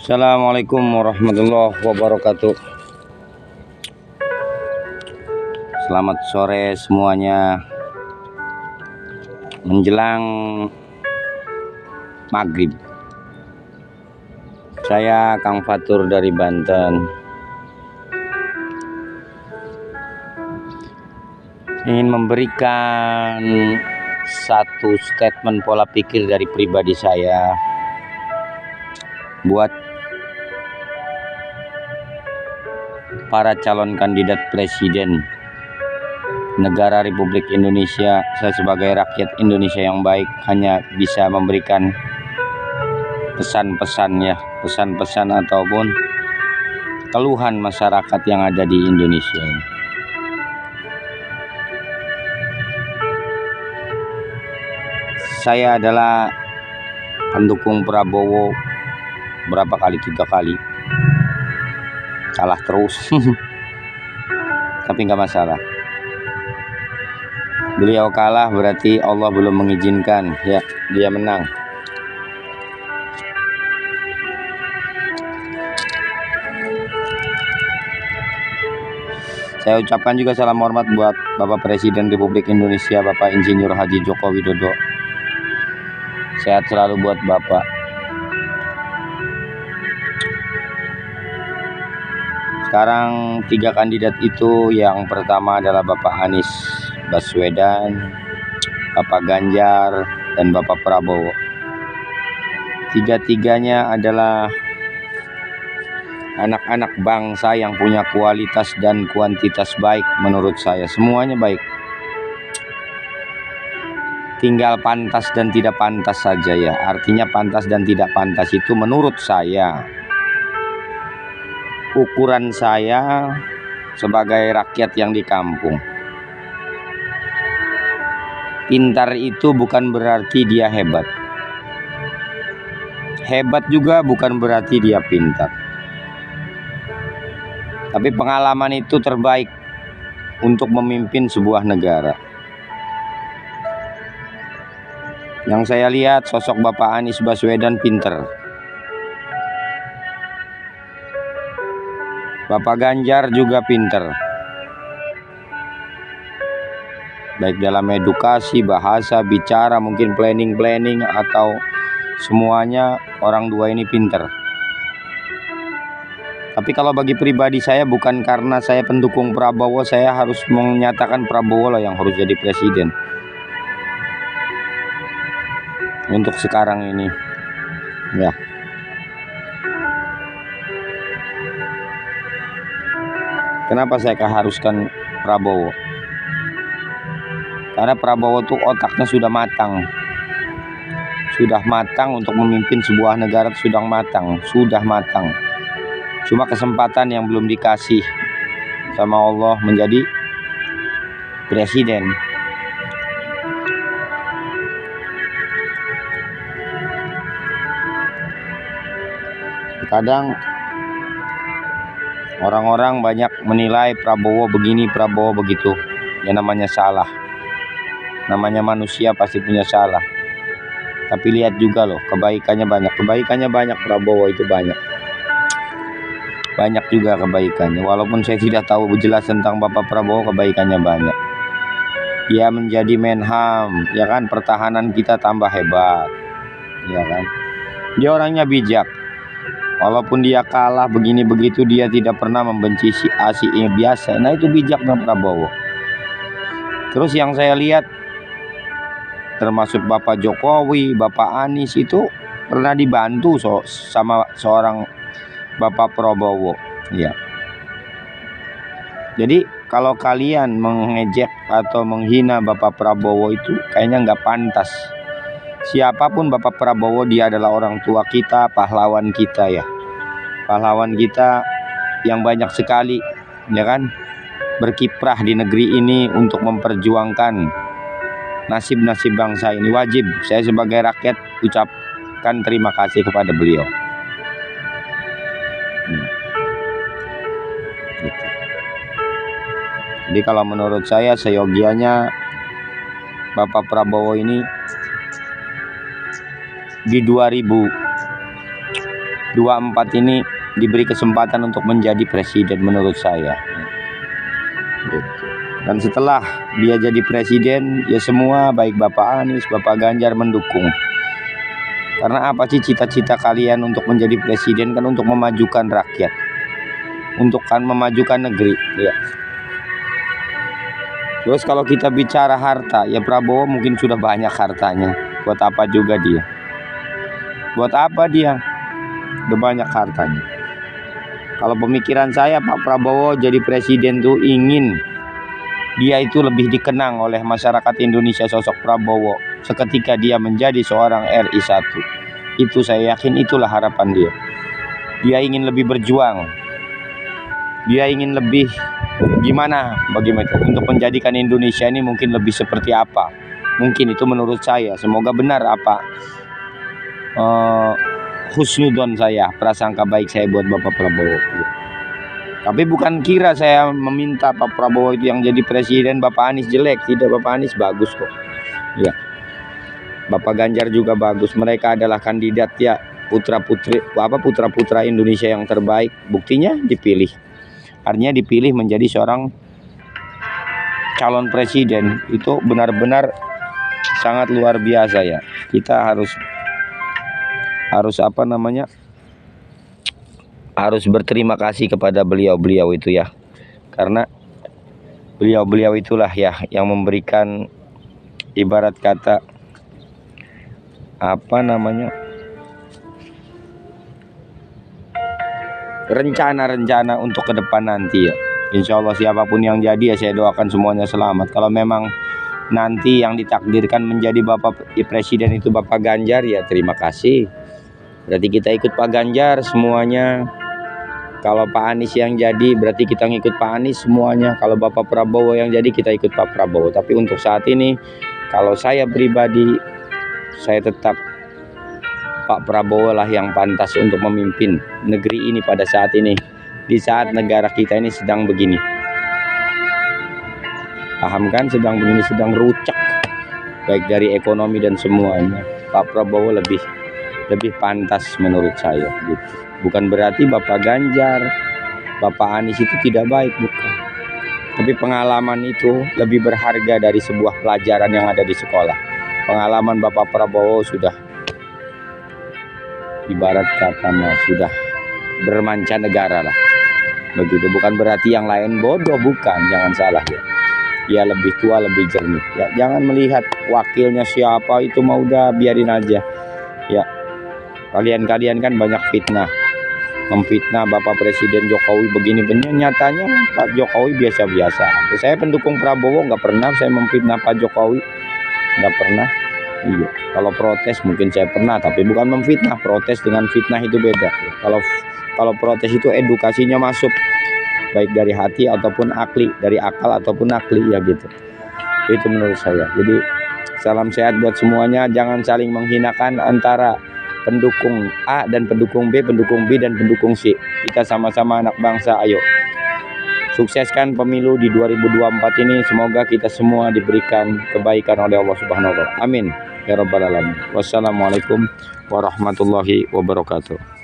Assalamualaikum warahmatullahi wabarakatuh. Selamat sore semuanya. Menjelang maghrib, saya Kang Fatur dari Banten ingin memberikan satu statement pola pikir dari pribadi saya buat para calon kandidat presiden negara Republik Indonesia. Saya sebagai rakyat Indonesia yang baik hanya bisa memberikan pesan-pesan ataupun keluhan masyarakat yang ada di Indonesia ini. Saya adalah pendukung Prabowo berapa kali, 3 kali kalah terus tapi nggak masalah. Beliau kalah berarti Allah belum mengizinkan ya dia menang. Saya ucapkan juga salam hormat buat Bapak Presiden Republik Indonesia, Bapak Insinyur Haji Joko Widodo. Sehat selalu buat Bapak. Sekarang 3 kandidat itu, yang pertama adalah Bapak Anies Baswedan, Bapak Ganjar, dan Bapak Prabowo. Tiga-tiganya adalah anak-anak bangsa yang punya kualitas dan kuantitas baik menurut saya. Semuanya baik. Tinggal pantas dan tidak pantas saja ya. Artinya pantas dan tidak pantas itu menurut saya, ukuran saya sebagai rakyat yang di kampung. Pintar itu bukan berarti dia hebat. Hebat juga bukan berarti dia pintar. Tapi pengalaman itu terbaik untuk memimpin sebuah negara. Yang saya lihat sosok Bapak Anies Baswedan pintar. Bapak Ganjar juga pintar. Baik dalam edukasi, bahasa, bicara, mungkin planning atau semuanya orang dua ini pintar. Tapi kalau bagi pribadi saya, bukan karena saya pendukung Prabowo saya harus menyatakan Prabowo lah yang harus jadi presiden. Untuk sekarang ini ya. Kenapa saya haruskan Prabowo? Karena Prabowo tuh otaknya sudah matang. Sudah matang untuk memimpin sebuah negara, sudah matang. Cuma kesempatan yang belum dikasih sama Allah menjadi presiden. Kadang orang-orang banyak menilai Prabowo begini, Prabowo begitu. Ya namanya salah. Namanya manusia pasti punya salah. Tapi lihat juga loh, kebaikannya banyak. Prabowo itu banyak juga kebaikannya. Walaupun saya tidak tahu jelas tentang Bapak Prabowo, kebaikannya banyak. Dia menjadi Menham, ya kan, pertahanan kita tambah hebat, ya kan. Dia orangnya bijak. Walaupun dia kalah begini begitu, dia tidak pernah membenci si A si E, biasa. Nah itu bijaknya Prabowo. Terus yang saya lihat, termasuk Bapak Jokowi, Bapak Anies itu pernah dibantu sama seorang Bapak Prabowo. Ya. Jadi kalau kalian mengejek atau menghina Bapak Prabowo itu kayaknya nggak pantas. Siapapun Bapak Prabowo, dia adalah orang tua kita, pahlawan kita ya. Pahlawan kita yang banyak sekali, ya kan, berkiprah di negeri ini untuk memperjuangkan nasib-nasib bangsa ini. Wajib saya sebagai rakyat ucapkan terima kasih kepada beliau. Gitu. Jadi kalau menurut saya seyogianya Bapak Prabowo ini di 2024 24 ini diberi kesempatan untuk menjadi presiden menurut saya. Dan setelah dia jadi presiden, ya semua baik Bapak Anies, Bapak Ganjar mendukung. Karena apa sih cita-cita kalian untuk menjadi presiden? Kan untuk memajukan rakyat, untuk kan memajukan negeri, ya. Terus kalau kita bicara harta, ya Prabowo mungkin sudah banyak hartanya. Buat apa juga dia? Buat apa dia? Udah banyak hartanya. Kalau pemikiran saya, Pak Prabowo jadi presiden tuh ingin dia itu lebih dikenang oleh masyarakat Indonesia. Sosok Prabowo seketika dia menjadi seorang RI 1. Itu saya yakin itulah harapan dia. Dia ingin lebih berjuang. Dia ingin lebih bagaimana untuk menjadikan Indonesia ini mungkin lebih seperti apa. Mungkin itu menurut saya. Semoga benar apa husnudon saya, prasangka baik saya buat Bapak Prabowo. Tapi bukan kira saya meminta Pak Prabowo itu yang jadi presiden, Bapak Anies jelek. Tidak, Bapak Anies bagus kok. Ya. Bapak Ganjar juga bagus. Mereka adalah kandidat ya putra-putra Indonesia yang terbaik. Buktinya dipilih. Artinya dipilih menjadi seorang calon presiden. Itu benar-benar sangat luar biasa ya. Kita harus harus berterima kasih kepada beliau-beliau itu ya, karena beliau-beliau itulah ya yang memberikan ibarat kata rencana-rencana untuk ke depan nanti ya. Insya Allah siapapun yang jadi ya saya doakan semuanya selamat. Kalau memang nanti yang ditakdirkan menjadi Bapak Presiden itu Bapak Ganjar, ya terima kasih. Berarti kita ikut Pak Ganjar semuanya. Kalau Pak Anies yang jadi berarti kita ngikut Pak Anies semuanya. Kalau Bapak Prabowo yang jadi kita ikut Pak Prabowo. Tapi untuk saat ini kalau saya pribadi, saya tetap Pak Prabowo lah yang pantas untuk memimpin negeri ini pada saat ini. Di saat negara kita ini sedang begini. Paham kan? Sedang begini, sedang rucek. Baik dari ekonomi dan semuanya. Pak Prabowo lebih pantas menurut saya gitu. Bukan berarti Bapak Ganjar, Bapak Anies itu tidak baik, bukan. Tapi pengalaman itu lebih berharga dari sebuah pelajaran yang ada di sekolah. Pengalaman Bapak Prabowo sudah ibarat kata sudah bermancanegara lah. Begitu, bukan berarti yang lain bodoh, bukan, jangan salah ya. Dia lebih tua, lebih jernih. Ya, jangan melihat wakilnya siapa itu mau udah biarin aja. Ya. Kalian kan banyak fitnah. Memfitnah Bapak Presiden Jokowi begini benar, nyatanya Pak Jokowi biasa-biasa. Saya pendukung Prabowo, nggak pernah saya memfitnah Pak Jokowi, nggak pernah. Iya, kalau protes mungkin saya pernah, tapi bukan memfitnah. Protes dengan fitnah itu beda. Kalau protes itu edukasinya masuk, baik dari hati ataupun akli, dari akal ataupun akli ya gitu. Itu menurut saya. Jadi salam sehat buat semuanya. Jangan saling menghinakan antara pendukung A dan pendukung B, pendukung B dan pendukung C. Kita sama-sama anak bangsa, ayo sukseskan pemilu di 2024 ini. Semoga kita semua diberikan kebaikan oleh Allah Subhanahu wa Ta'ala. Amin ya rabbal alamin. Wassalamualaikum warahmatullahi wabarakatuh.